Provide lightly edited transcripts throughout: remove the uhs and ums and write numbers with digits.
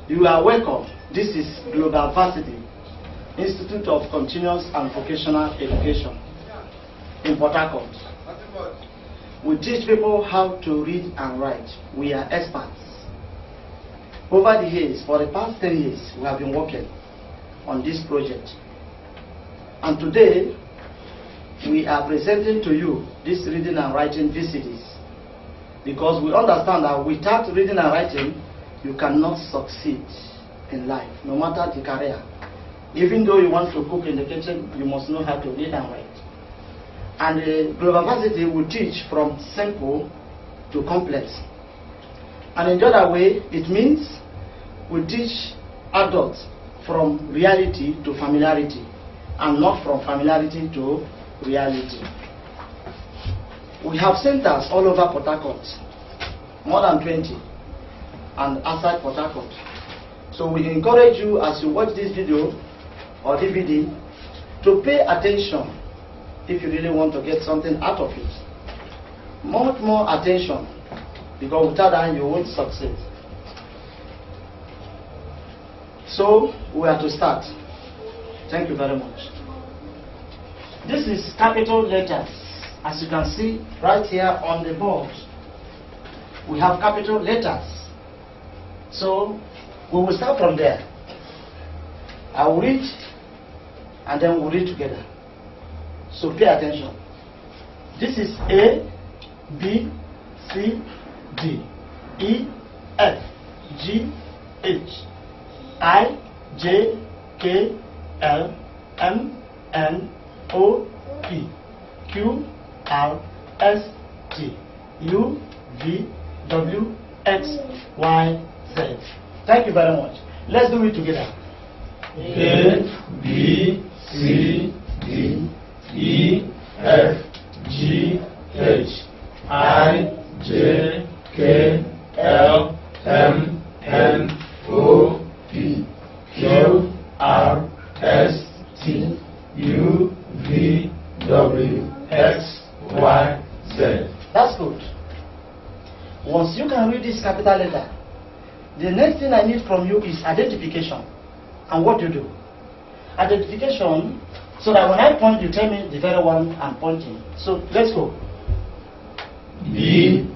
You are welcome. This is Global Varsity, Institute of Continuous and Vocational Education in Port Harcourt. We teach people how to read and write. We are experts. Over the years, for the past 10 years, we have been working on this project. And today, we are presenting to you this reading and writing VCDs, because we understand that without reading and writing, you cannot succeed in life, no matter the career. Even though you want to cook in the kitchen, you must know how to read and write. And the Global Varsity will teach from simple to complex. And in the other way, it means we teach adults from reality to familiarity, and not from familiarity to reality. We have centers all over Port Harcourt, more than 20, and outside Port Harcourt. So we encourage you, as you watch this video or DVD, to pay attention if you really want to get something out of it. Much more attention, because without that you won't succeed. So we are to start. Thank you very much. This is capital letters. As you can see right here on the board, we have capital letters. So we will start from there. I will read and then we'll read together. So pay attention. This is A, B, C, D, E, F, G, H, I, J, K, L, M, N, O, P, Q, R, S, T, U, V, W, X, Y, Z. Thank you very much. Let's do it together. A, B, C, D, E, F, G, H, I, J, K, L, M, N, O, P, Q, R, S, T, U, V, W, X, Y, Z. That's good. Once you can read this capital letter, the next thing I need from you is identification. And what you do. Identification, so that when I point, you tell me the very one I'm pointing. So let's go. B,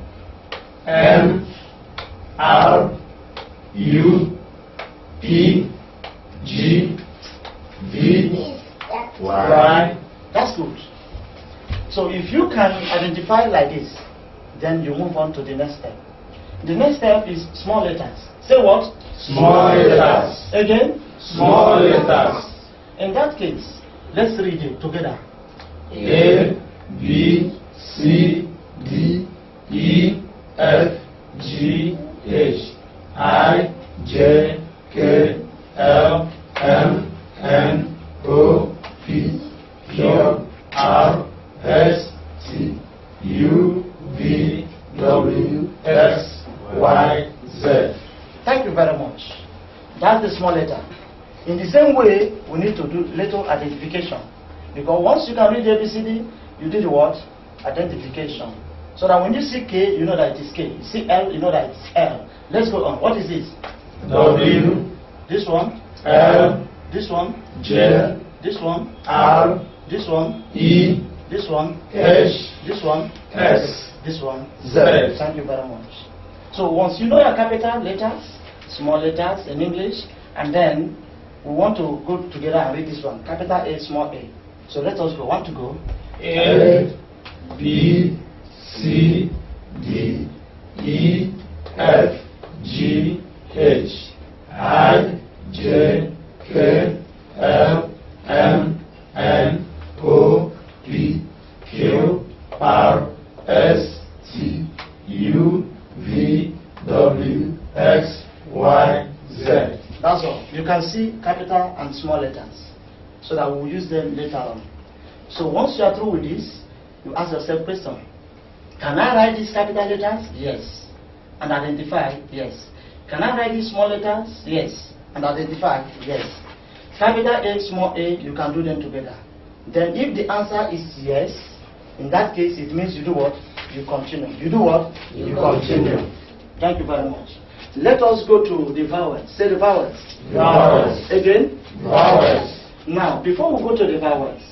M, R, U, P, G, V, Y. That's good. So if you can identify like this, then you move on to the next step. The next step is small letters. Say what? Small letters. Again? Small letters. In that case, let's read it together. A, B, C, D, E, F, G, H, I, J, K, L, M, N, O, P, Q, R, S, T, U, V, W, X, Y, Z. Thank you very much. That's the small letter. In the same way, we need to do letter identification. Because once you can read the ABCD, you do the what? Identification. So that when you see K, you know that it is K. You see L, you know that it's L. Let's go on. What is this? W. This one? L. This one? J. This one? R. This one? E. This one? H. This one? S. This one? Z. Thank you very much. So once you know your capital letters, small letters in English, and then we want to go together and read this one. Capital A, small a. So let us go. Want to go? A, B, C, D, E, F, G, H, I, J, K, L, M, N, O, P, Q, R, S, T, U, V, W, X, Y, Z. That's all. You can see capital and small letters, so that we will use them later on. So once you are through with this, you ask yourself question. Can I write these capital letters? Yes. And identify? Yes. Can I write these small letters? Yes. And identify? Yes. Capital A, small a, you can do them together. Then if the answer is yes, in that case it means you do what? You continue. You do what? You continue. Thank you very much. Let us go to the vowels. Say the vowels. Vowels. Again. Vowels. Now, before we go to the vowels,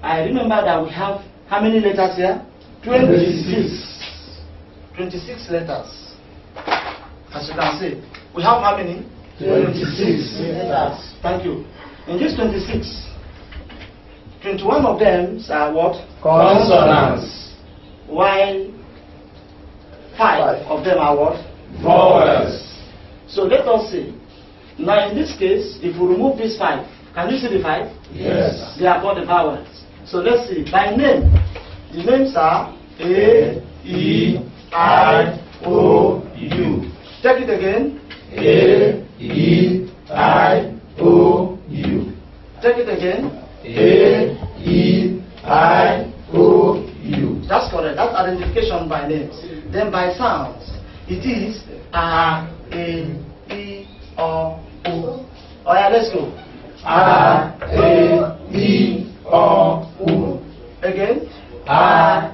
I remember that we have how many letters here? 26 letters. As you can see, we have how many? 26 letters. Thank you. In this 26, 21 of them are what? Consonants. While 5 of them are what? Vowels. So let us see. Now in this case, if we remove these 5, can you see the 5? Yes. They are called the vowels. So let's see. By name, the names are A, E, I, O, U. Take it again. A, E, I, O, U. Take it again. A, E, I, O, U. That's correct. That's identification by names. Then by sounds, it is A, E, O, U. Oh yeah, let's go. A, E, O, U. Again. A,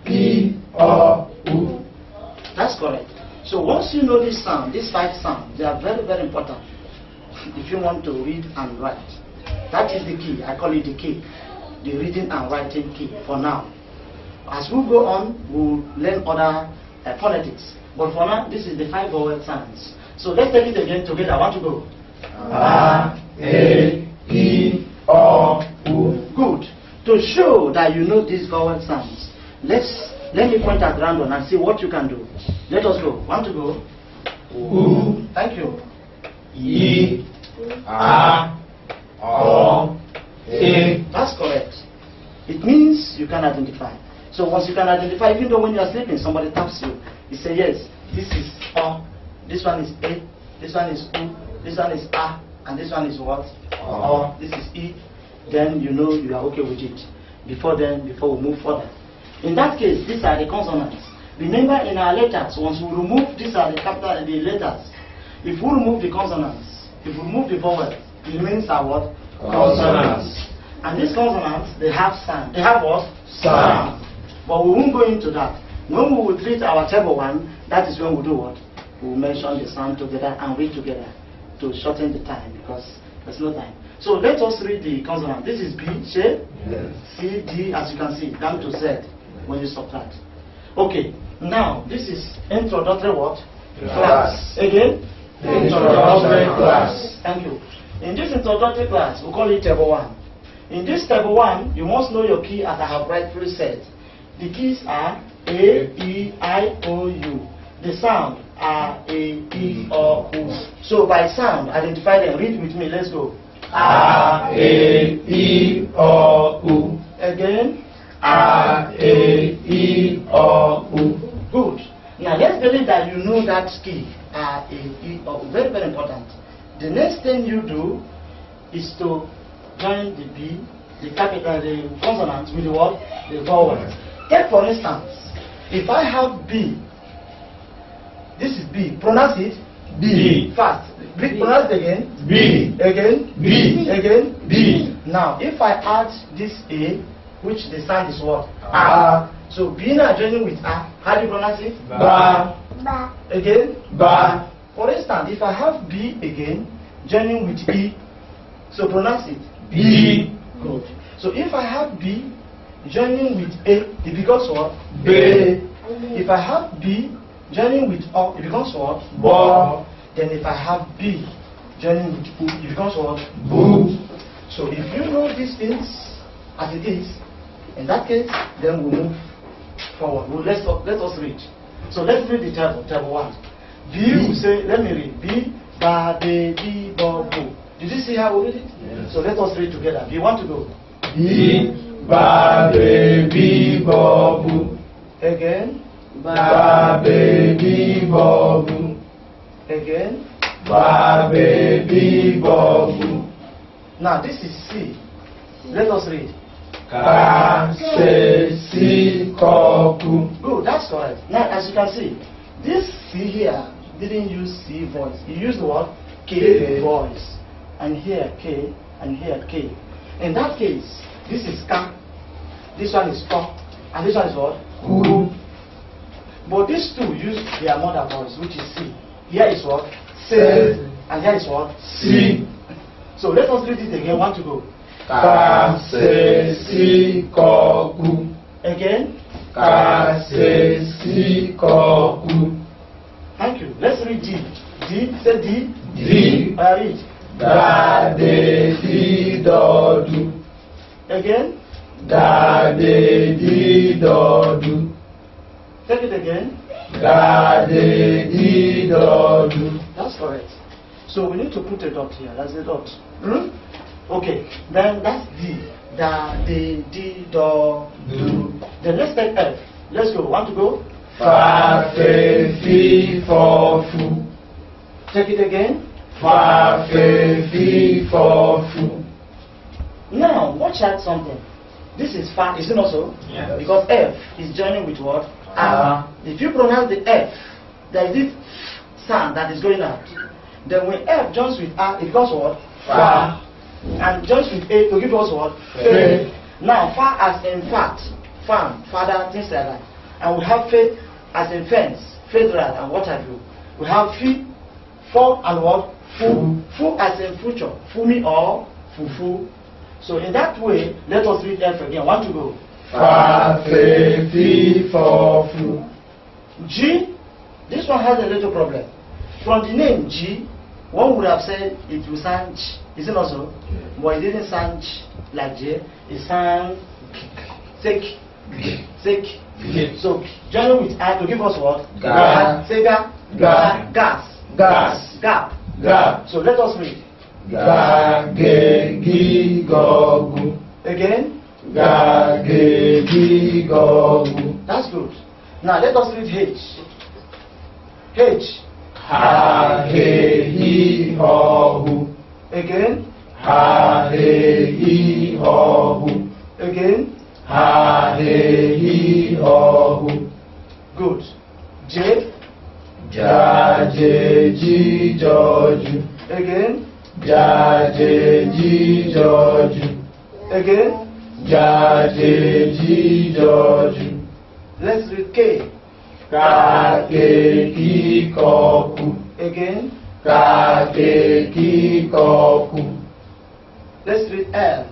E, O, U. That's correct. So once you know this sound, these 5 sounds, they are very, very important if you want to read and write. That is the key. I call it the key. The reading and writing key for now. As we go on, we'll learn other phonetics. But for now, this is the 5 vowel sounds. So let's take it again together. I want to go. A, E, O, U. Good. To show that you know these vowel sounds, let me point at random and see what you can do. Let us go. Want to go? U, Thank you. E, A, O, E. That's correct. It means you can identify. So once you can identify, even though when you are sleeping, somebody taps you, you say, yes, this is O, this one is A, this one is U, this one is A, and this one is what? O, this is E. Then you know you are okay with it. Before we move further. In that case, these are the consonants. Remember in our letters, once we remove, these are the capital, the letters. If we remove the consonants, if we remove the vowels, it remains our what? Consonants. And these consonants, they have sound. They have what? Sound. But we won't go into that. When we will treat our table 1, that is when we do what? We will mention the sound together and read together to shorten the time because there's no time. So let us read the consonant. This is B, shape, Yes. C, D, as you can see, down to Z when you subtract. Okay, now this is introductory what? Class. Again? Introductory class. Thank you. In this introductory class, we call it table 1. In this table 1, you must know your key as I have rightfully said. The keys are A, E, I, O, U. The sound are A, E, O, U. So by sound, identify them. Read with me. Let's go. A, E, O, U. Again. A, E, O, U. Good. Now let's believe that you know that key. A, E, O, U. Very, very important. The next thing you do is to join the B, the capital, the consonant with the what? The vowel. Take for instance, if I have B, this is B. Pronounce it. B. Fast. Pronounce it again. B. Again. B. Again. B. Now, if I add this A, which the sound is what? A. So B now joining with A. How do you pronounce it? Ba. Again. Ba. For instance, if I have B again, joining with E, so pronounce it. B. Good. So if I have B joining with A, it becomes what? B. If I have B joining with O, it becomes what? Bo. Then if I have B joining with U, it becomes what? Boo. So if you know these things as it is, in that case, then we move forward. Let us read. So let's read the table 1. B will say, let me read. B, ba, be, di, bo, bo. Did you see how we read it? Yes. So let us read together. Do you want to go? B, ba, baby, bobu. Again. Ba, baby, bobu. Again. Ba, baby, bobu. Now this is C. Let us read. Ka, se, si, koku. Good, that's correct. Now as you can see, this C here didn't use C voice. It used what? K voice. And here K, and here K. In that case, this is Ka, this one is Ko, and this one is what? Ku. But these two use their mother voice, which is C. Here is what? Se. And here is what? Si. So let us read it again. 1 to go. Ka se si koku. Again. Ka se si koku. Thank you. Let's read D. D. Say D. D. Read. Da de di do du. Again. Da de di do du. Take it again. Da de di do du. That's correct. So we need to put a dot here. That's a dot. Okay. Then that's D. Da, de, di, do, do. Then let's take F. Let's go. 1 to go. Fa fe fi fo fu. Take it again. Fa fe fi fo fu. Now, watch out something. This is Fa, is it not so? Yes. Because F is joining with what? A. If you pronounce the F, there is this sound that is going out. Then when F joins with A, it becomes what? Fa. And joins with A to give us what? Fe. Now, Fa as in fact, farm, father, things like that. And we have Fe as in fence, federal, and what have you. We have Fi, for, and what? Fu. Fu as in future, Fumi or Fufu. So in that way, let us read F again. 1 to go. Fa fe fi fo fu. G, this one has a little problem. From the name G, one would have said it will sound G. Is it not so? But it didn't sound G like J. It sounds Sek. Sek. So joining with I to give us what? Ga. Sega. Ga. Gas. Gas. Gap. Ga. So let us read. Ga ge gi go gu. Again. Ga ge gi go gu. That's good. Now let us read H. H. Ha he hi ho hu. Again. Ha he hi ho hu. Again. Ha he hi ho hu. Good. J. Ja je ji jo ju. Again. Ja je ji jo ju. Again. Ja je ji jo ju. Let's read K. Ka ke ki ko ku. Again. Ka ke ki ko ku. Let's read L.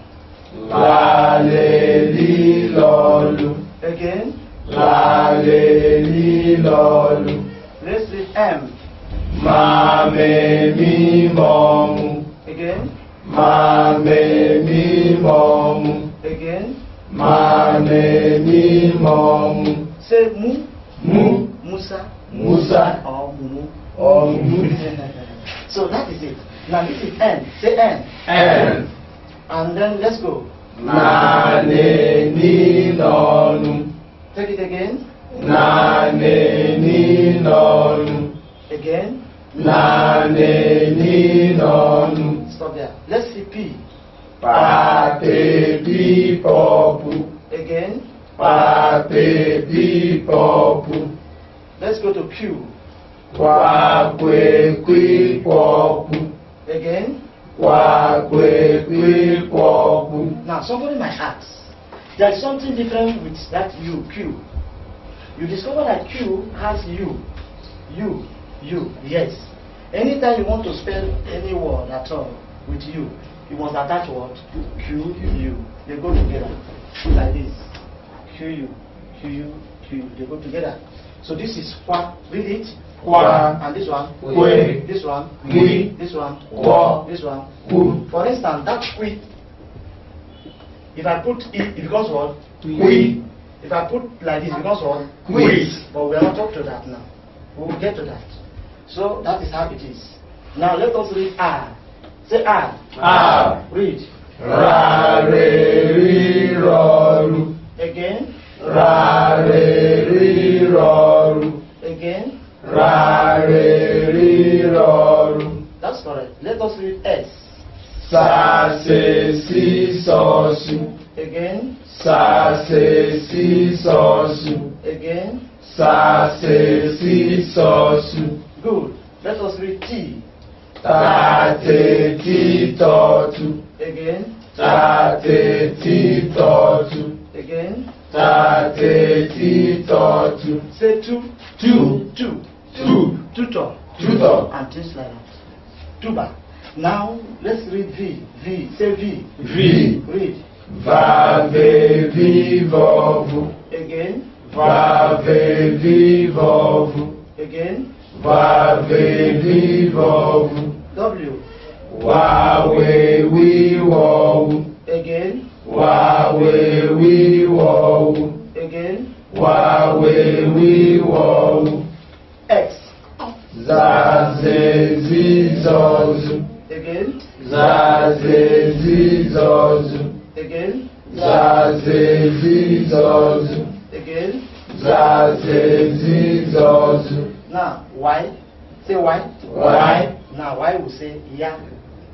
La le li lo lu. Again. La le li lo lu. Let's read M. Ma me mi mo mu. Again. Ma me mi mo mu. Again. Ma me mi mo mu. Say Mu. Mu. Musa. Musa. Or Mumu. Or mu. So that is it. Now this is N. Say N. N. And then let's go. Na ne ni no nu. Take it again. Na ne ni no nu. Again. Na ne ni no nu. Stop there. Let's see P. Pa te pi po pu. Again. Pa te pi po pu. Let's go to Q. Kwa kwe kwi po pu. Again. Kwa kwe kwi po pu. Now somebody might ask, there is something different with that U, Q. You discover that Q has U. U. Yes. Anytime you want to spell any word at all with U, you must attach what? Q, U. They go together. Like this. Q, U. They go together. So this is Kwa. Read it. Kwa. And this one. Kwe. This one. Kwi. This one. Kwa. This one. Ku. For instance, that Kwi. If I put it becomes what? Kwi. If I put like this, it becomes what? Quiz. But we are not up to that now. We will get to that. So that is how it is. Now let us read R. Say R. R. Read. Ra re ri ro ru. Again. Ra re ri ro ru. Again. Ra re ri ro ru. That's correct. Let us read S. Sa se si so su. Again. Sa se si so su. Again. Sa se si so su. Good. Let us read T. Ta te ti to tu. Again. Ta te ti to tu. Again. Ta te ti to tu. Say two. Tu. Two. Tu. Tutor. Tutor. And things like that. Tuba. Now let's read V. V. Say V. V. Read. Vave vivovo. Again. Vave vivovo. Again. Vave vivovo. W. Wawe wiwowo. Again. Wawe wiwowo. Again. Wawe wiwowo. X. Zaze zizozu. Again. Zaze zizozu. Again. Zaze zizozu. Again. Zaze zizozu. Now Y. Say Y. Y. Now Y will say yam.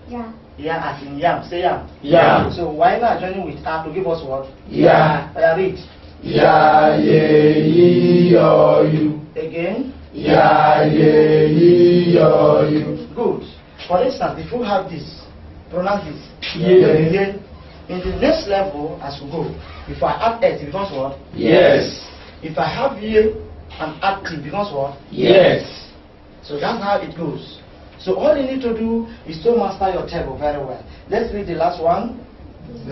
Yeah. Yeah, as in yam. Say yam. Yam. So Y now joining with R to give us what? Ya. Read. Ya ye yi yo you. Again. Ya ye yi yo you. Good. For instance, if you have this, pronounce this. Yeah. In the next level, as we go, if I add S, it becomes what? Yes. If I have ye and add T, it becomes what? Yes. So that's how it goes. So all you need to do is to master your table very well. Let's read the last one. Z.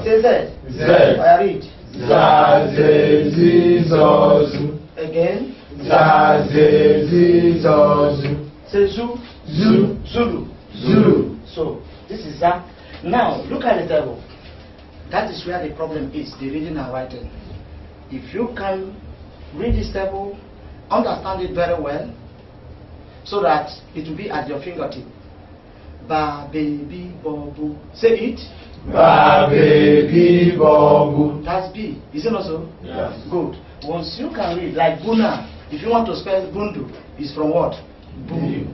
Say Z. Z. I read. Zaze zizozu. Again. Zaze zizozu. Say Zu. Zu. Zulu. Zulu. So this is that. Now look at the table. That is where the problem is, the reading and writing. If you can read this table, understand it very well, so that it will be at your fingertip. Ba, baby, bobu. Say it. Ba, baby, bobu. That's B. Is it not so? Yes. Good. Once you can read, like Buna, if you want to spell Bundu, it's from what? Bu.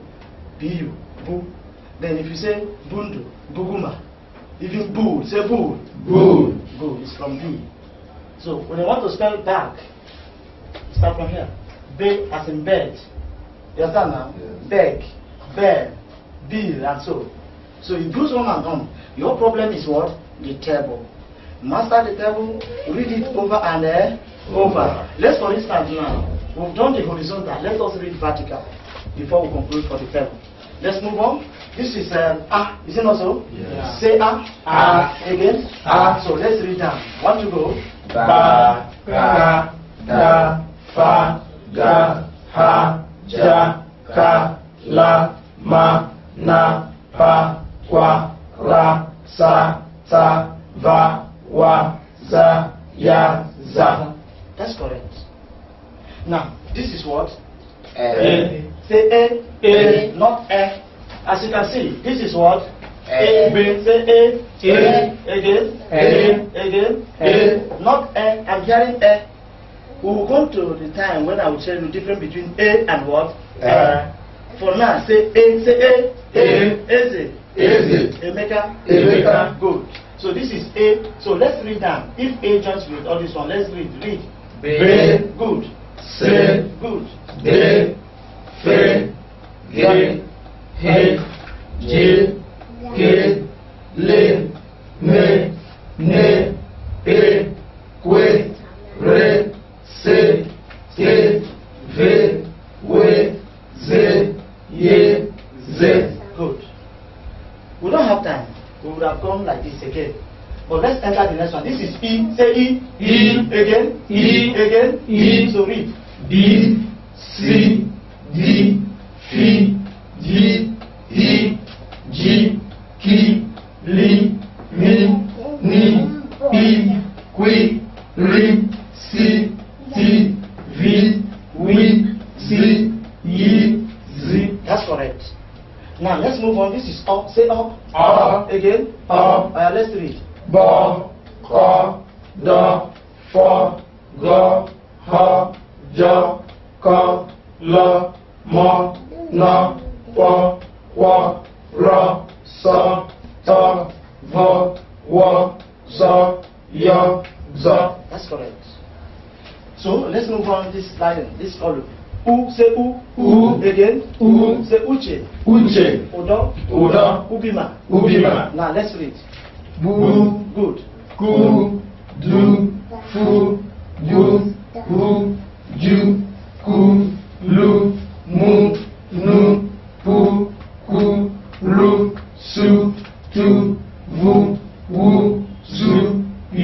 B-U. Bu. Then if you say Bundu, Buguma. Even Boo, say Boo. Boo. Boo is from B. So when you want to spell back, start from here. Be as in bed. You understand now? Yes. Beg, bear, bill, and so. So it goes on and on. Your problem is what? The table. Master the table, read it over and over. Let's for instance now, we've done the horizontal. Let us read vertical before we conclude for the table. Let's move on. This is A. Is it not so? Yes. Say A. A. Again. A. So let's read down. Want to go? Ba, ga, da, fa, ga, ha, ja, ka, la, ma, na, pa, kwa, ra, sa, ta, va, wa, za, ya, za. That's correct. Now, this is what? A. Say A. A. Not A. As you can see, this is what? A. B. Say A. A. Again. A. Again. A. Not A. I'm hearing A. We will come to the time when I will tell you the difference between A and what? A. For now, say A. Say A. A. Eze. Eze. Emeka. Emeka. Good. So this is A. So let's read down. If A joins with all this one, let's read. Read. B. Good. C. Good. D. F. G. H. J. K. L. M. N. E. Q. R. S. T. V. W. Z. Y. Z. Good. We don't have time. We would have gone like this again. But let's enter the next one. This is E. Say E. E. Again. E. Again. E. So read. B. C. D. F. G. E. G. K. L. M. N. P. Q. R. S. T. V. W. Z. Y. Z. That's correct. Now let's move on. This is up. Say up. Up. Again. Up. Let's read. Ba. Ka. Da. Fa. Ga. Ha. Ja. Ka. La. Ma. Na. Pa. Wa. Ra. Sa. Ta. Va. Wa. Za. Ya. Za. That's correct. So let's move on. This line. This column. U. Say U. U. Again. U. Say Uche. Uche. Odo. Uda. Ubima. Ubima. Now let's read. Bu. Good. Ku. Du. Fu. Du. Hu. Ju. Ku. Lu. Mu. Nu.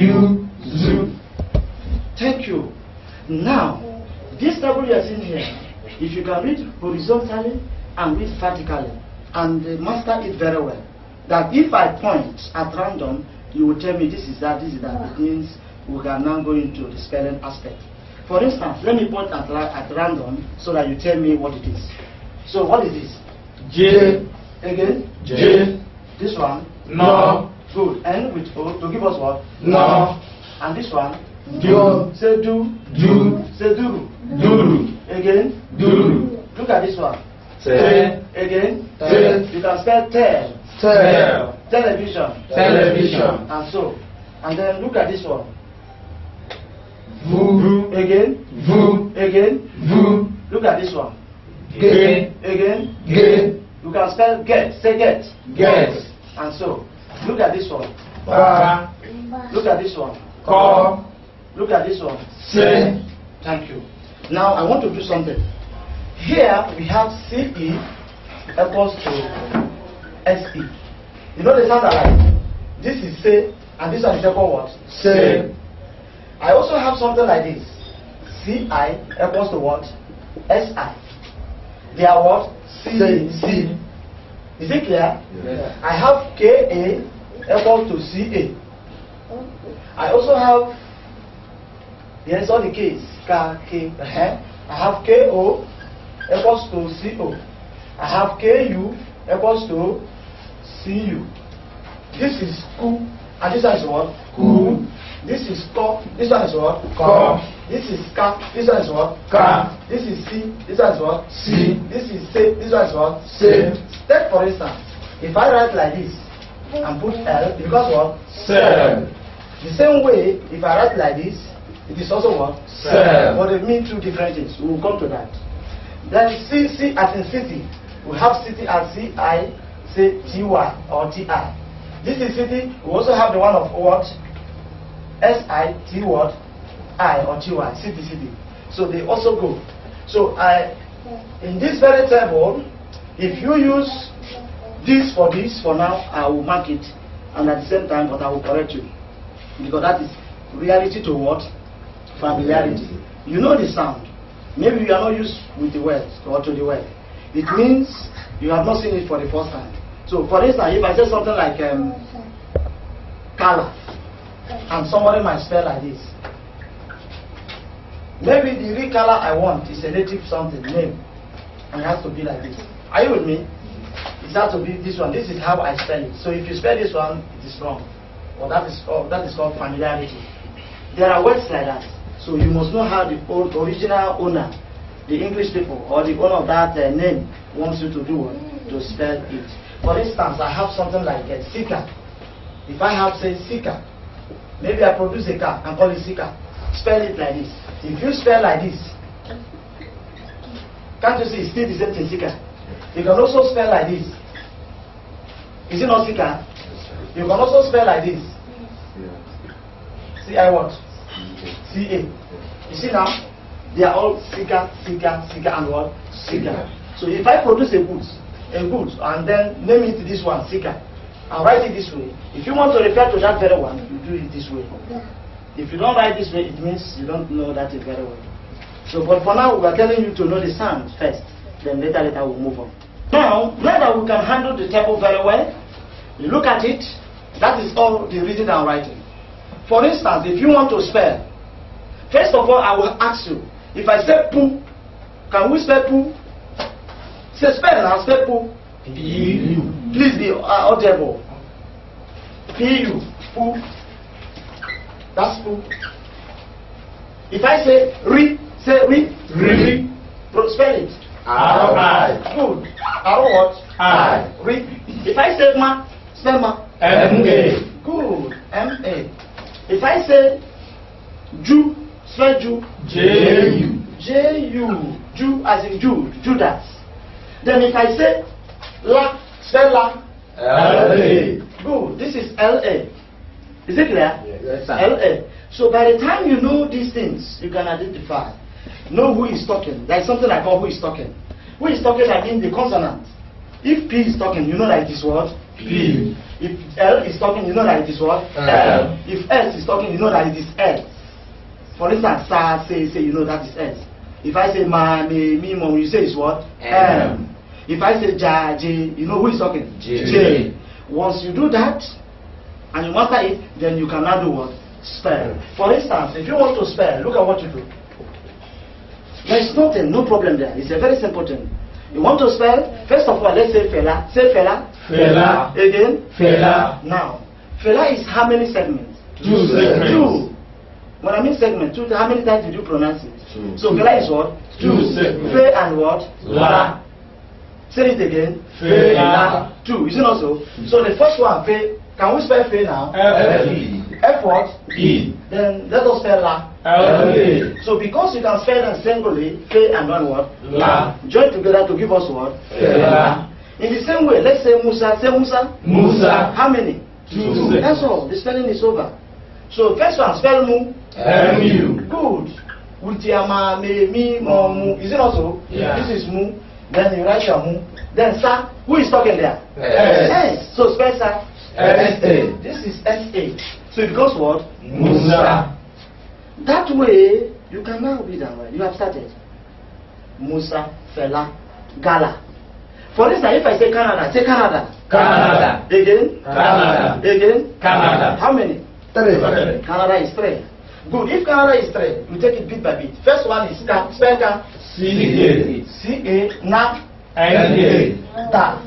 U, zoo. Thank you. Now, this table you are seeing here, if you can read horizontally and read vertically, and master it very well, that if I point at random, you will tell me this is that, this is that. It means we can now go into the spelling aspect. For instance, let me point at random so that you tell me what it is. So what is this? J. Again? J. This one? No. Good. And with O to give us what? No. And this one? Do. Say do. Do. Say duru. Duru. Again? Duru. Look at this one. Te. Again? Te. You can spell tell. Tell. Television. Television. And so. And then look at this one. Vu. Again? Vu. Again? Vu. Look at this one. Ge. Again? Ge. You can spell get. Say get. Get. And so. Look at this one. Ba. Look at this one. Ko. Look at this one. Se. Thank you. Now I want to do something. Here we have CE equals to SE. You know they sound alike. This is say and this one is equal what? Se. I also have something like this. CI equals to what? SI. They are what? C. Is it clear? Yes. I have KA equals to CA. I also have, yes, all the K's, K. I have KO equals to CO. I have KU equals to CU. This is Ku, and this one is what? Ku. This is Ko, this one is what? Ko. This is Ka, this one is what? Ka. This is C, this one is what? Si. This is Se, this one is what? Se. Take for instance, if I write like this and put L, it becomes what? Cell. The same way, if I write like this, it is also what? Cell. But they mean two different things. We will come to that. Then C as in city. We have city as CI, say TY or TI. This is city. We also have the one of what? SI, T what? I or TY, city. So they also go. So in this very table, if you use this for now, I will mark it, and at the same time, but I will correct you. Because that is reality to what? Familiarity. You know the sound. Maybe you are not used with the word or to the word. It means you have not seen it for the first time. So for instance, if I say something like color, and somebody might spell like this. Maybe the real color I want is a native something name, and it has to be like this. Are you with me? It has to be this one. This is how I spell it. So if you spell this one, it is wrong. Well, that is called familiarity. There are words like that. So you must know how the original owner, the English people, or the owner of that name wants you to do to spell it. For instance, I have something like a seeker. If I have say seeker, maybe I produce a car and call it seeker. Spell it like this. If you spell like this, can't you see it's still the same thing, seeker? You can also spell like this. Is it not seeker? You can also spell like this. C-I what? C-A. You see now? They are all seeker, and what? Seeker. So if I produce a goods, and then name it this one, seeker, and write it this way. If you want to refer to that very one, you do it this way. If you don't write this way, it means you don't know that very well. So, but for now, we are telling you to know the sound first. Then later we'll move on. Now that we can handle the table very well, you look at it. That is all the reading and writing. For instance, if you want to spell, first of all, I will ask you, if I say poo, can we spell poo? Say spell, I'll spell poo. P-U. Please be audible. P-U, poo. That's poo. If I say re, say re. Re. Spell it. R-I. Good. R what? I. Re. If I say ma, spell ma. M-A. Good. M-A. If I say Jew, spell Jew. J-U. J-U. Jew as in Jude, Judas. Then if I say La, spell La. L-A. Good. This is L-A. Is it clear? Yes, sir. L-A. So by the time you know these things, you can identify. Know who is talking. There is something I call who is talking. Who is talking, I mean the consonant. If P is talking, you know that it is what? P. If L is talking, you know that it is what? L. If S is talking, you know that it is S. For instance, sa, say, you know that is S. If I say ma, me, mom, you say it's what? M. If I say ja, J, you know who is talking? J. Once you do that, and you master it, then you can now do what? Spell. For instance, if you want to spell, look at what you do. There is nothing, no problem there. It's a very simple thing. You want to spell? First of all, let's say fella. Say fella. Fella. Again. Fella. Now, fella is how many segments? 2 segments. 2. When I mean segment, 2, how many times did you pronounce it? 2. So fella is what? 2 segments. Fe and what? La. Say it again. Fella. 2. Is it not so? So the first one, fe. Can we spell fe now? F. F what? E. Then let us spell la. L. So because you can spell them singly, fe and one word, La. join together to give us what? Fella. In the same way, let's say Musa. Say Musa. Musa. How many? 2. That's all. The spelling is over. So first one, spell mu. M-U. Good. Utiama, me, mi, mo, mu. Is it also? Yeah. This is mu. Then you write your mu. Then sa. Who is talking there? S. So spell sa. S-A. This is S-A. So it becomes what? Musa. That way, you can now read that way. You have started. Musa, Fela, Gala. For instance, if I say Canada, say Canada. Canada. Again? Canada. Again? Canada. How many? 3. Canada is 3. Good. If Canada is 3, you take it bit by bit. First one is spell Ka. C-A. C-A, Na, N-A. Da.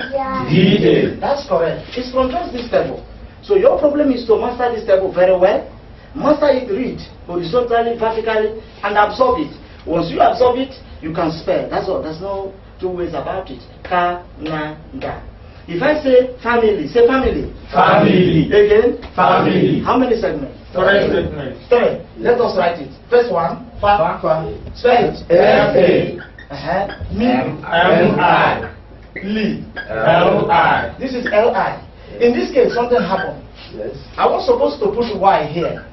D-A. That's correct. It's from just this table. So your problem is to master this table very well. Master it, read horizontally, vertically, and absorb it. Once you absorb it, you can spell. That's all. There's no two ways about it. Canada. If I say family, say family. Family. Again? Family. How many segments? 3 segments. 3. Let us write it. First one, fa. Spell it. F-A. Me. M-I. Li. L-I. This is L-I. In this case, something happened. Yes. I was supposed to put Y here.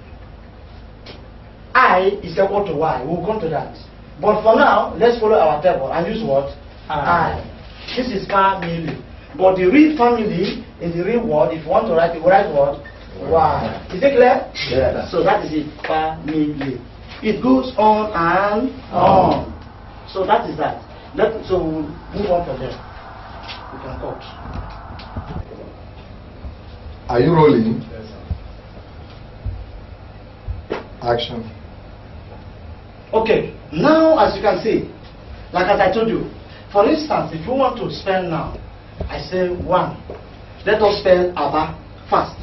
I is equal to Y. We'll come to that. But for now, let's follow our table and use what? I. This is family. But the real family, in the real word, if you want to write it, we write what? Y. Is it clear? Yes. So that is it. Family. It goes on and on. So that is that. So we'll move on from there. We can cut. Are you rolling? Yes, sir. Action. Okay, now as you can see, like as I told you, for instance, if you want to spell now, I say 1. Let us spell Abba first.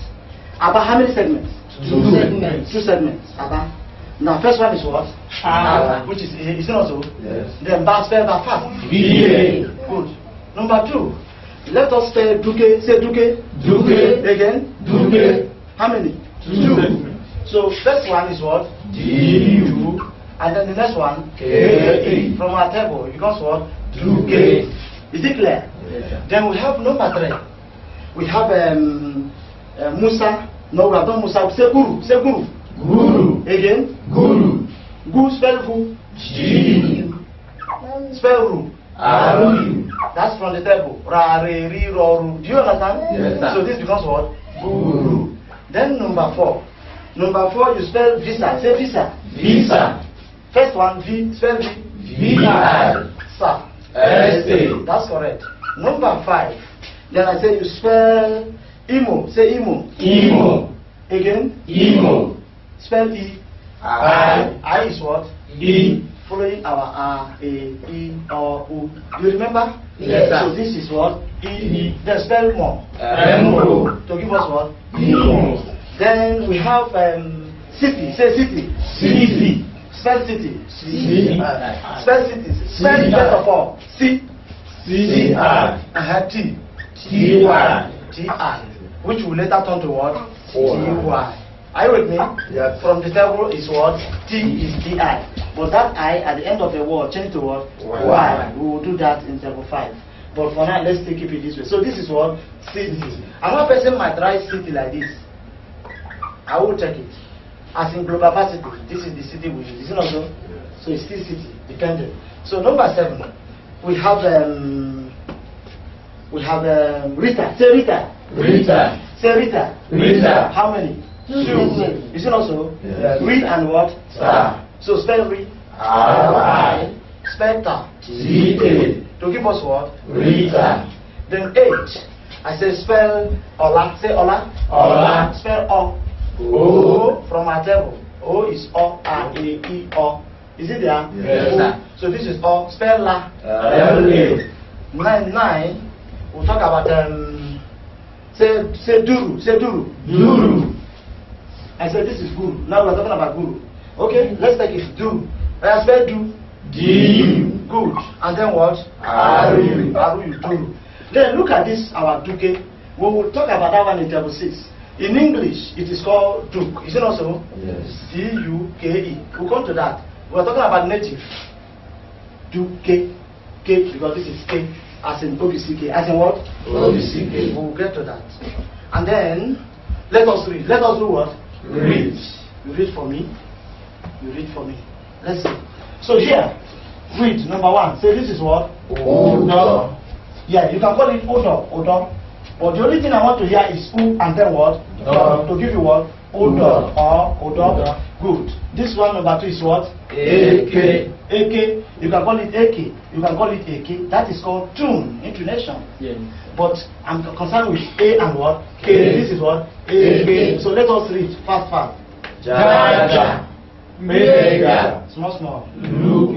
Abba, how many segments? 2 segments. 2 segments, Abba. Now, first one is what? Which is it also? Yes. Then spell Ba first. B-A. Good. Number 2, let us spell Duke. Say Duke. Duke. Again? Duke. How many? 2 segments. So, first one is what? D-U. And then the next one? K-A. From our table, it becomes what? Duke. Is it clear? Yes. Then we have number 3. We have Musa. No, we have done Musa. Say Guru. Say Guru. Guru. Again? Guru. Gu, spell Gu. G. Spell Ru. Aru. That's from the table. Ra, re, ri, ro, ru. Do you understand? Yes, sir. So this becomes what? Guru. Then number 4. Number 4, you spell Visa. Say Visa. Visa. First one, V. Spell V. V-I. Sa. S-A. That's correct. Number 5. Then I say you spell Imo. Say Imo. Imo. Again? Imo. Spell E. I. I is what? E. Following our A, E, O, U. You remember? Yes, sir. So this is what? E. Then spell Mo. M-O. To give us what? Imo. Then we have city. Say city. C. Spell city. C. Spell city. Spell it first of all. C. C-I. T. T-Y. T-I. Which will later turn to what? Y. T-Y. Are you with me? Yes. From the table is what? T is T-I. But that I at the end of the word change to what? Y. We will do that in table 5. But for now, let's keep it this way. So this is what? City. Another person might write city like this. I will check it. As in global varsity, this is the city we use. Is it not so? So it's still city, dependent. So number 7, we have Rita. Say Rita. Rita. Say Rita. Rita. How many? 2. Is it also? Yes. Read and what? Star. So spell read. R-I. Spell ta. C-A. To give us what? Rita. Then 8. I say spell Ola. Say Ola. Ola. Spell O. O. From our table. O is O, R, A, E, O. Is it there? Yes, sir. So this is O. Spell La. L-A. 9. We'll talk about say Duru. Say Duru. Duru. I said this is Guru. Now we're talking about Guru. Okay, let's take it. Do. I spell Do. D-U. Good. And then what? Aru. Aru. Duru. Then look at this, our Duke. We will talk about that one in table 6. In English, it is called Duke. Is it not so? Yes. D-U-K-E. We'll come to that. We're talking about native. Duke. K, because this is K. As in OBCK. As in what? OBCK. We'll get to that. And then, let us read. Let us do what? Read. You read for me. You read for me. Let's see. So here, read number 1. Say this is what? Odo. Yeah, you can call it Odo. But the only thing I want to hear is U and then what? To give you what? Odo or Odo. Good. This one number 2 is what? A-K. AK. You can call it AK. You can call it AK. That is called tune, intonation. Yes. But I'm concerned with A and what? K. This is what? AK. So let us read fast. Jaja. Mega. Small. Luke.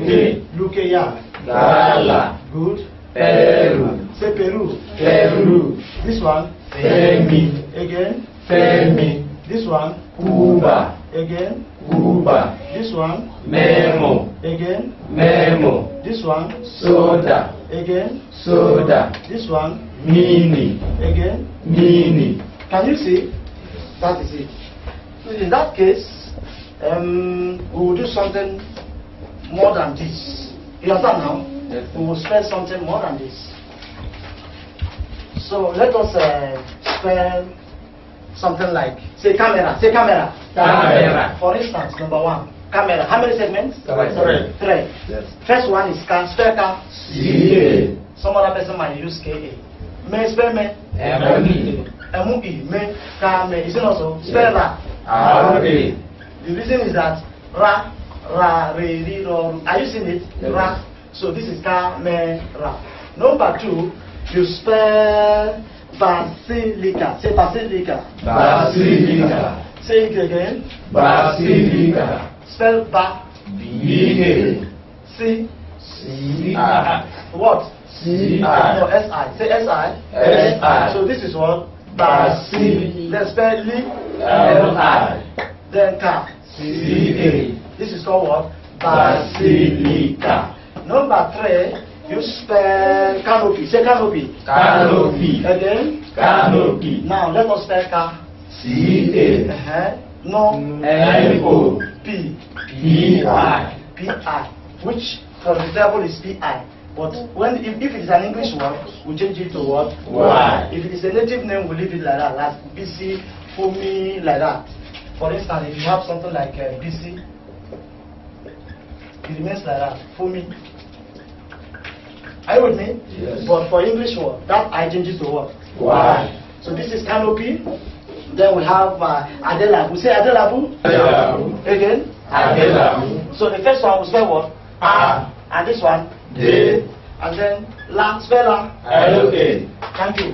Luke, yeah. Gala. Good. Peru. Say Peru. Peru. This one. Femi. Again. Femi. This one. Cuba. Again. Cuba. This one. Memo. Again. Memo. This one. Soda. Again. Soda. This one. Mini. Again. Mini. Can you see? That is it. So in that case, we will do something more than this. You understand now? Yes. We will spell something more than this. So let us spell something like, say camera. Say camera. Camera. For instance, number 1, camera. How many segments? 3. 3. Yes. First one is car. Spell car. C-A. Some other person might use K-A. Me spell me. M-E. M-E. Me. Car. Me. Is it also? Spell ra. R-A. The reason is that ra, re, ri, ro. Are you seeing it? Yes. Ra. So this is ka, me, ra. Number 2, you spell basilica. Say basilica. Basilica. Say it again. Basilica. Spell ba. B-A. C. C-I. What? C-I. No, S-I. Say S-I. S-I. So this is what? Basil. Then spell li. L-I. Then ka. C-A. This is called what? Basilica. Number 3, you spell canopy. Say canopy. Canopy. Again. Canopy. Now let us spell ka. C-A. No. N-O. P. P-I. P-I. Which for the example is P-I. But when if it is an English word, we change it to what? Y. If it is a native name, we leave it like that. Like BC, Fumi, like that. For instance, if you have something like BC, it remains like that. Fumi. Are you with me? Yes. But for English word, that I change it to what? Y. So this is canopy. Then we have Adelabu. Say Adelabu. Adelabu. Again. Adelabu. So the first one we spell what? A. And this one? D. And then La. Spell La. L-A. Thank you.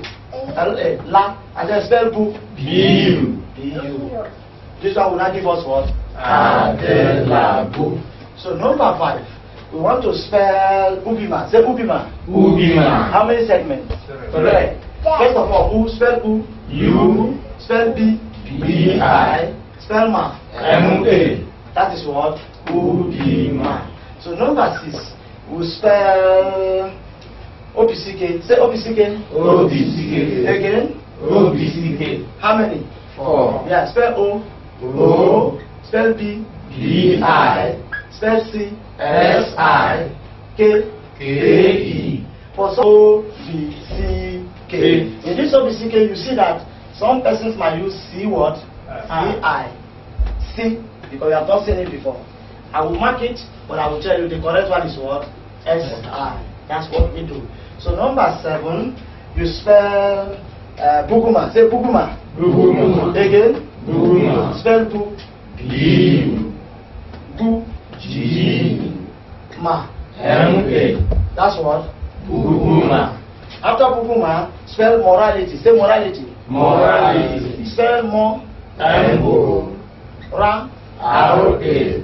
L-A. La. And then spell Bu. B-U. B-U. This one will not give us what? Adelabu. So number 5. We want to spell Ubima. Say Ubima. Ubima. How many segments? 3. First of all, U. Spell U. U. Spell B. B-I. Spell Ma. M-A. That is what? Ubima. So number 6, we spell OPCK. Say OPCK. O-B-C-K. Again. O-B-C-K. How many? 4. Yeah, spell O. O. Spell B. B-I. Spell C. S-I. K. K-E. For O-B-C-K. In this OBCK, you see that some persons might use C what? C-I. C, because you have not seen it before. I will mark it, but I will tell you the correct one is what? S-I. That's what we do. So number 7, you spell Buguma. Say Buguma. Buguma. Again. Buguma. Spell Bu. B. Bu. G. Ma. M-A. That's what? Buguma. After Buguma, spell morality. Say morality. Morality. Spell Mo. M-O. Ra. R-A.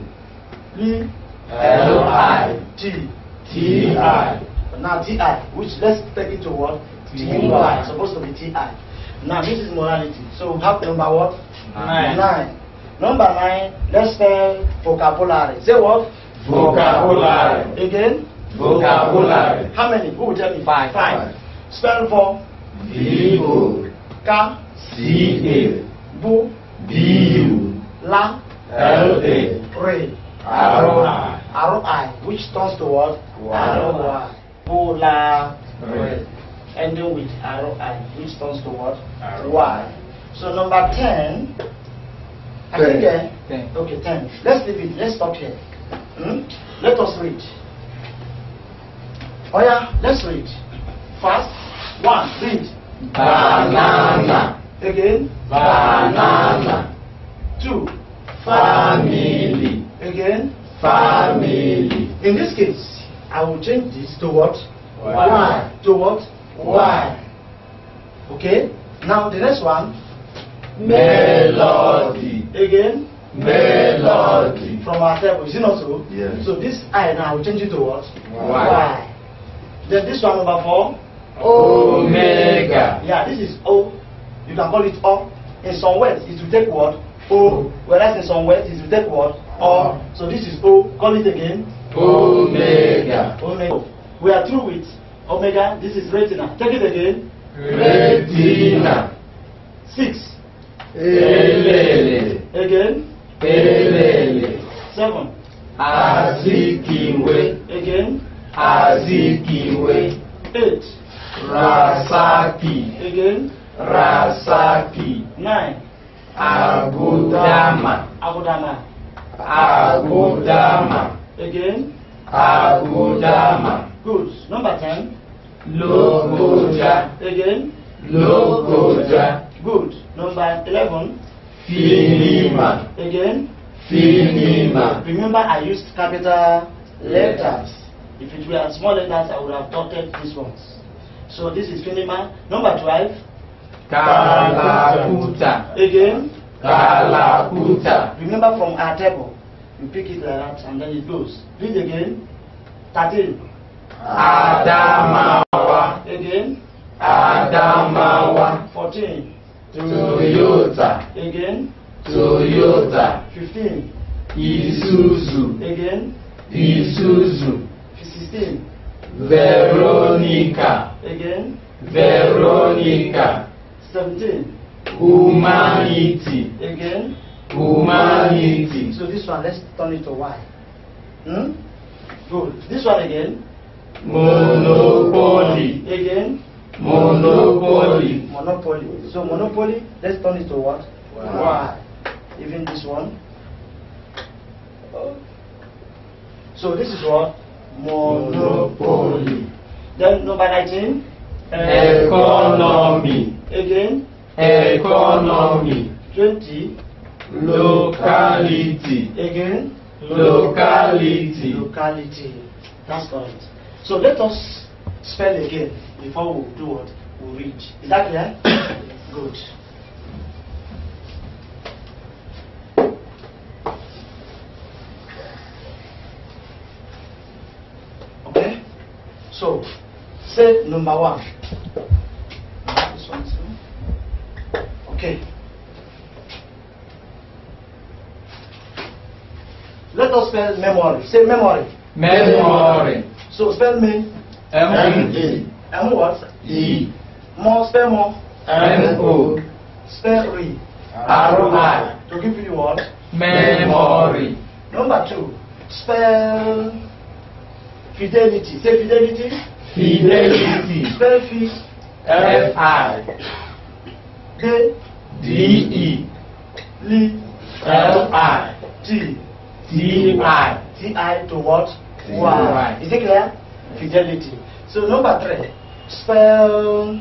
Li. L-I. T. T-I. Now T-I, which let's take it to what? T-Y. Supposed to be T-I. Now this is morality. So we have number what? 9. Number 9, let's spell vocabulary. Say what? Vocabulary. Again? Vocabulary. How many? Who will tell me? 5. Five. Spell for V-O. Ka, C-A. Bu, B-U. La, L-A. Re, R-I. R-I, which turns to what? R-O-Y. Bola, Re. ending with R-I, which turns to what? R-Y. Y. So number 10, I think, 10. okay, 10. Let's leave it, let's stop here. Let us read. Oh yeah, let's read. First, 1, read. Banana. Again. Banana. 2, Family. again. Family. In this case, I will change this to what? Y. To what? Y. Okay. Now the next one. Melody. Again. Melody. From our table. Is it not so? Yes. So this I now will change it to what? Y. Then this one number 4. Omega. Yeah, this is O. You can call it O. In some words, it will take what? O. Whereas in some words, it will take what? O. So this is O. Call it again. Omega. Omega. We are through with Omega. This is retina. Take it again. Retina. 6. Elele. Again. Elele. 7. Azikiwe. Again. Azikiwe. 8. Rasaki. Again. Rasaki. 9. Agudama. Agudama. Agudama. Again. Agudama. Good. Number 10. Logoja. Again. Logoja. Good. Number 11. Finima. Again. Finima. Remember, I used capital letters. If it were small letters, I would have dotted these ones. So this is Finima. Number 12. Kalakuta. Again. Kalakuta. Remember from our table, you pick it like that and then it goes. Read again. 13. Adamawa. Again. Adamawa. 14. Toyota. Again. Toyota. 15. Isuzu. Again. Isuzu. 16. Veronica. Again. Veronica. 17. Humanity. Again. Humanity. So this one, let's turn it to Y. Good. This one again. Monopoly. Again. Monopoly. Monopoly. So monopoly, let's turn it to what? Y. Even this one. So this is what? Monopoly. Then number 19. Economy. Again. Economy. 20. Locality. Again. Locality. Locality. That's correct. So let us spell again before we do what we read. Is that clear? Good. Okay. So say number 1. This one too. Okay. Let us spell memory. Say memory. Memory. So spell me. M-E. M what? E. More spell more. M-O. Spell re. R-I. To give you what? Memory. Number 2. Spell fidelity. Say fidelity. Fidelity. Spell fi. F-I. De. D-E. Li. L-I. T. T-I. T-I to what? Y. Is it clear? Fidelity. So number 3. Spell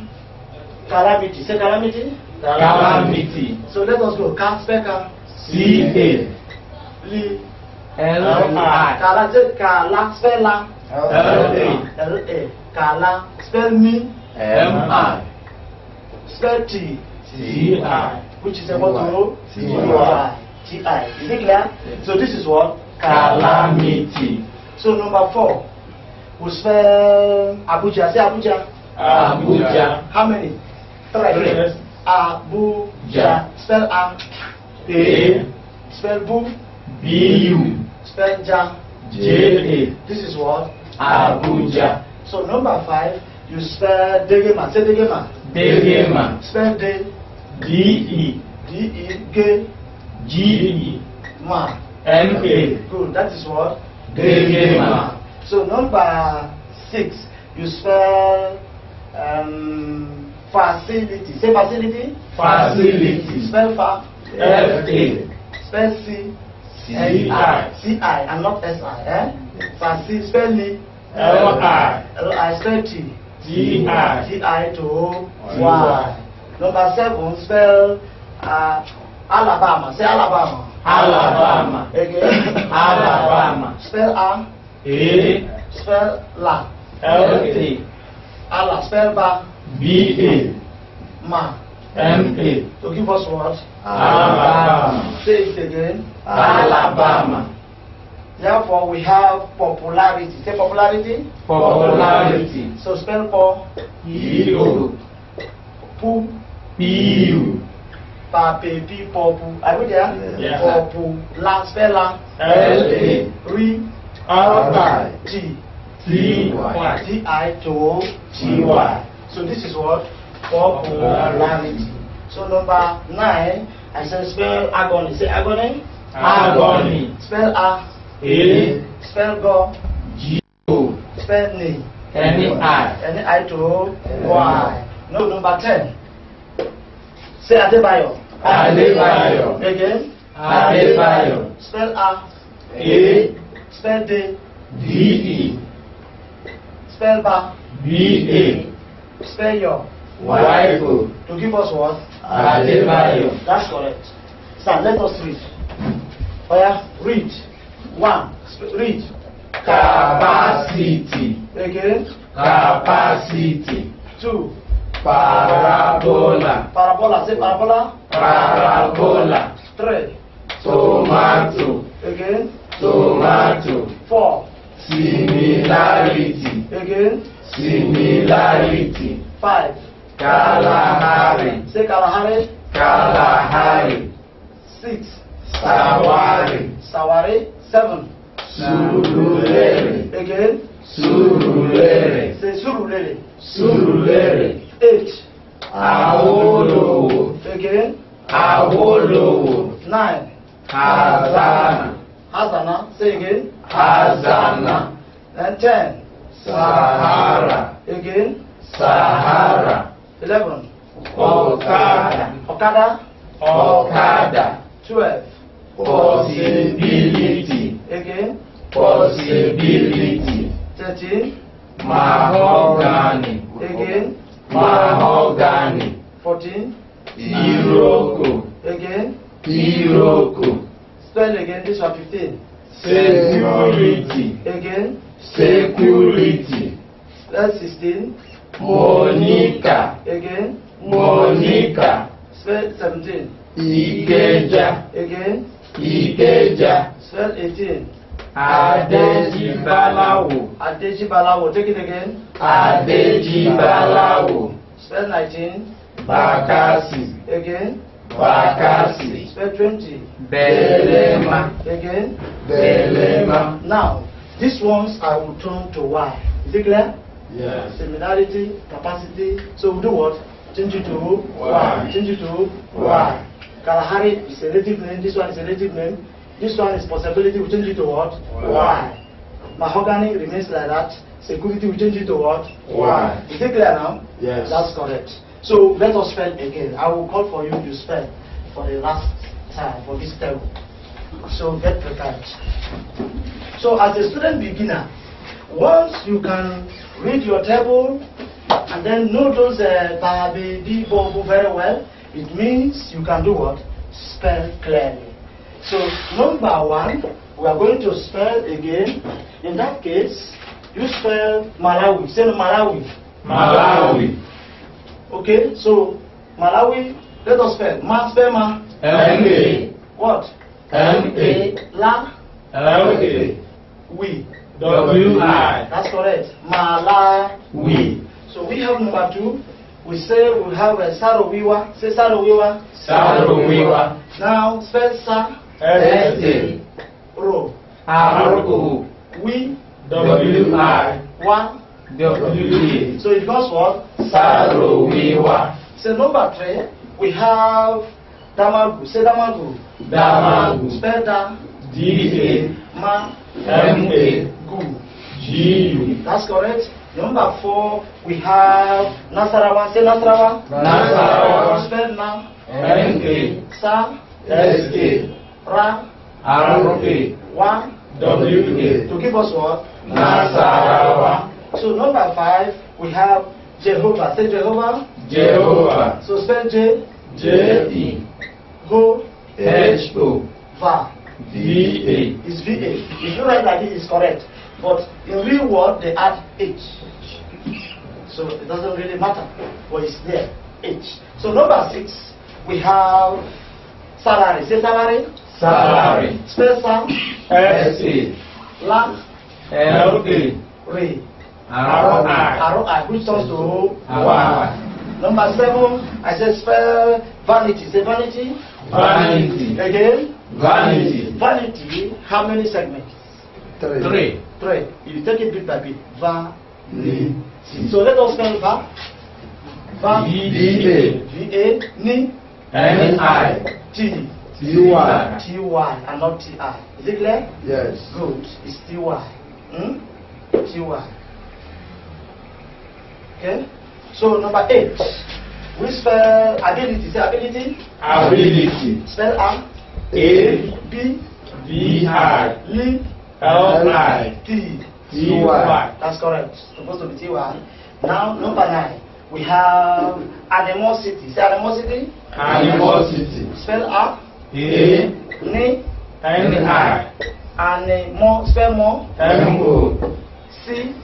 Calamity. Say calamity. Calamity. So let us go. Spell car. C-A. Li. L-I. Kala. Say kala. Spell la. L-A. L-A. Kala. Spell me. M-I. Spell T. T-I. Which is equal to T-I. T-I. Is it clear? So this is what? Calamity. So number 4. We spell Abuja. Say Abuja. Abuja. How many? 3. Abuja. Spell A. A. Spell Bu. B-U. Spell Ja. J-A. This is what? Abuja. So number 5. You spell Degema. Say Degema. Degema. Spell D. D-E. D-E. Ge. G-E. Ma. M-A. Good. That is what? Degema. So number 6. You spell facility. Say facility. Facility. Spell fa. F-A. Spell C. C-I. C-I and not S-I. Facility. Spell Li. L-I. L-I. Spell T. T-I. T-I to Y. Number 7. Spell Alabama. Say Alabama. Alabama. Again. Alabama. Spell A. A. Spell La. L-A. Allah. Spell Ba. B-A. Ma. M-A. To give us what? Alabama. Say it again. Alabama. Therefore, we have popularity. Say popularity. Popularity. So spell for P-O. Pu. P-U. Pa, pe, pi, popu. Are we there? Yes. Popu. La. Spell la. L-A. Ri. R-I. T. T-Y. T-I to T-Y. So this is what? Popularity. So number 9, I said spell agony. Say agony. Agony. Spell A. A. Spell Go. G-O. Spell Ni. N-I. N-I to Y. No, number 10. Say Adebayo. Adebayo. Again. Adebayo. Spell A. A. Spell D. D-E. Spell Ba. B-A. Spell Yo. Y-O. To give us what? Adebayo. That's correct. Sir, let us read. Oh yeah, read. 1. Read. Capacity. Again. Capacity. 2. Parabola. Parabola. Say parabola. Parabola. 3. Tomato. Again. Tomato. 4. Similarity. Again. Similarity. 5. Kalahari. Say Kalahari. Kalahari. 6. Sawari. Sawari. 7. Surulere. Again. Surulere. Say Surulere. Surulere. 8. Awolowo. Again. Awolowo. 9. Hazana. Hazana. Say again. Hazana. And 10. Sahara. Again. Sahara. 11. Okada. Okada. Okada. 12. Possibility. Again. Possibility. 13. Mahogany. Again. Mahogany. 14. Iroko. Again. Iroko. Spell again. This one 15. Security. Again. Security. Spell 16. Monica. Again. Monica. Spell 17. Ikeja. Again. Ikeja. Spell 18. Adejibalawo. Adejibalawo. Take it again. Adejibalawo. Spell 19. Bakasi. Again. Bakasi. Spell 20. Belema. Again. Belema. Now, these ones I will turn to Y. Is it clear? Yes. Similarity, capacity. So we do what? Change it to Y. Change it to Y. Kalahari is a relative name. This one is a relative name. This one is possibility. We change it to what? Y. Mahogany remains like that. Security, we change it to what? Y. Is it clear now? Yes. That's correct. So let us spell again. I will call for you to spell for the last time for this table. So get prepared. So as a student beginner, once you can read your table, and then know those Tabedi Bobo very well, it means you can do what? Spell clearly. So number 1, we are going to spell again. In that case, you spell Malawi. Say Malawi. Malawi. Okay, so Malawi, let us spell. Spell ma. M-A. What? M-A. La. L-A. We. W-I. That's correct. Malawi. So we have number 2. We say we have a Sarowiwa. Say Sarowiwa. Sarowiwa. Now spell Sa. S-A. Ro. R-O. We. W-I. Wa. W-E. So it becomes what? Sarowiwa. So number 3, we have Damagu. Say Damagu. Damagu. Spell Da. D-A. Ma. M-A. Gu. G-U. That's correct. Number 4, we have Nasarawa. Say Nasarawa. Nasarawa. Spell Na. N-A. Sa. S-A. Ra. R-A. Wa. W-A. To give us what? Nasarawa. So number 5, we have Jehovah. Say Jehovah. Jehovah. So spell J. J-E. Ho. H-O. Va. V-A. It's VA. If you write like this, it's correct. But in real word, they add H. So it doesn't really matter. But it's there. H. So number 6, we have salary. Say salary. Salary. Spell Sam. S-A. La. L-A. Re. R-I. R-I. Which turns to Y. Number 7, I said spell vanity. Say vanity. Vanity. Again. Vanity. Vanity. How many segments? 3. 3. 3. You take it bit by bit. Vanity. So let us spell va. Va. V-A. V-A. Ni. N-I. T. T-Y. T-Y and not T-I. Is it clear? Yes. Good. It's T-Y. T-Y. Okay. So number 8. We spell ability. Say ability. Ability. Spell A. A. B. V-I. Li. L-I. T. T-Y. That's correct. Supposed to be T-Y. Now number 9. We have animosity. Say animosity. Animosity. Spell A. A. Ni. N-I. And more. Spell more. M-O. C.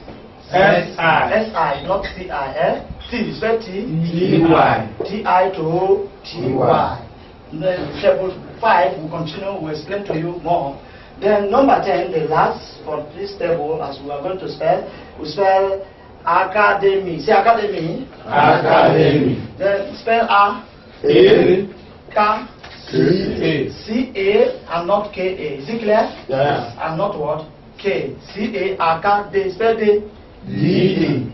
S-I. S-I, not C-I. T. Spell T. T-Y. T-I to T-Y. Then table 5 will continue. We'll explain to you more. Then number 10, the last for this table, as we are going to spell, we spell academy. Say academy. Academy. Then spell A. A. K. C-A. C-A and not K-A. Is it clear? Yes. And not what? K. C-A, academy. Spell D. D-E.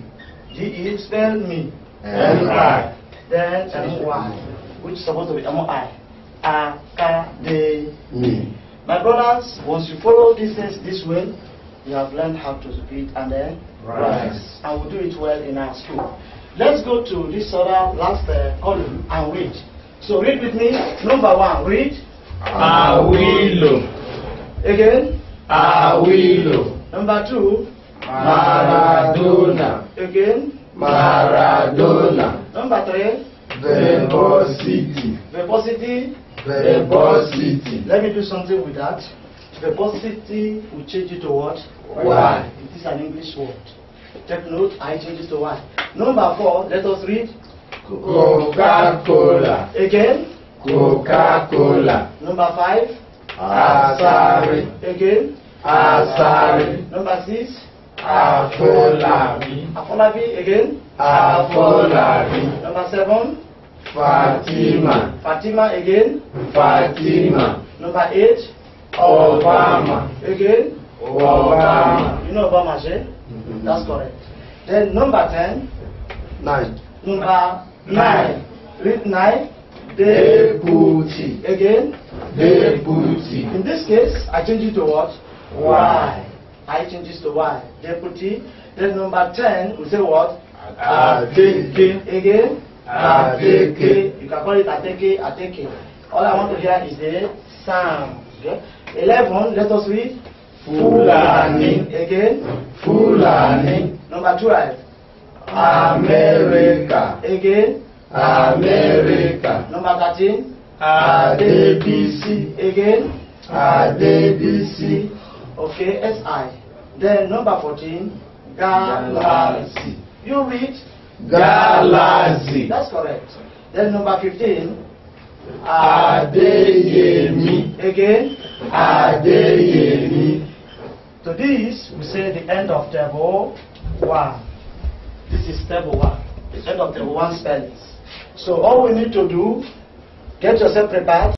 G-E, spell me. M-I. Then M-Y, which is supposed to be M-I. Academy. My brothers, once you follow these things this way, you have learned how to read and then write. And we'll do it well in our school. Let's go to this other last column and read. So read with me. Number 1, read. Awilo. Again. Awilo. Number 2. Maradona. Again. Maradona. Number 3. Verbosity. Verbosity. Verbosity. Let me do something with that. Verbosity will change it to what? Why? It is an English word. Take note, I change it to what? Number 4, let us read. Coca-Cola. Again. Coca-Cola. Number 5. Asari. Again. Asari. Number 6. Afolabi. Afolabi. Again. Afolabi. Number 7. Fatima. Fatima. Again. Fatima. Number 8. Obama. Again. Obama. You know Obama, eh? That's correct. Then number 10. 9. Number 9. Read 9. Deputy. Again. Deputy. In this case, I change it to what? Y. I change it to Y. Deputy. Then number 10, we say what? Ateke. Again. Ateke. You can call it Ateke, Ateke. All I want to hear is the sound. Okay? 11, let us read. Fulani. Again. Fulani. Number 12. America. Again. America. Number 13. Adebisi. Again. Adebisi. Okay, SI. Then number 14. Galaxy. You read. Galaxy. That's correct. Then number 15. Adeyemi. Again. Adeyemi. To this, we say the end of table 1. This is table 1. The end of table 1 spellings. So all we need to do, get yourself prepared.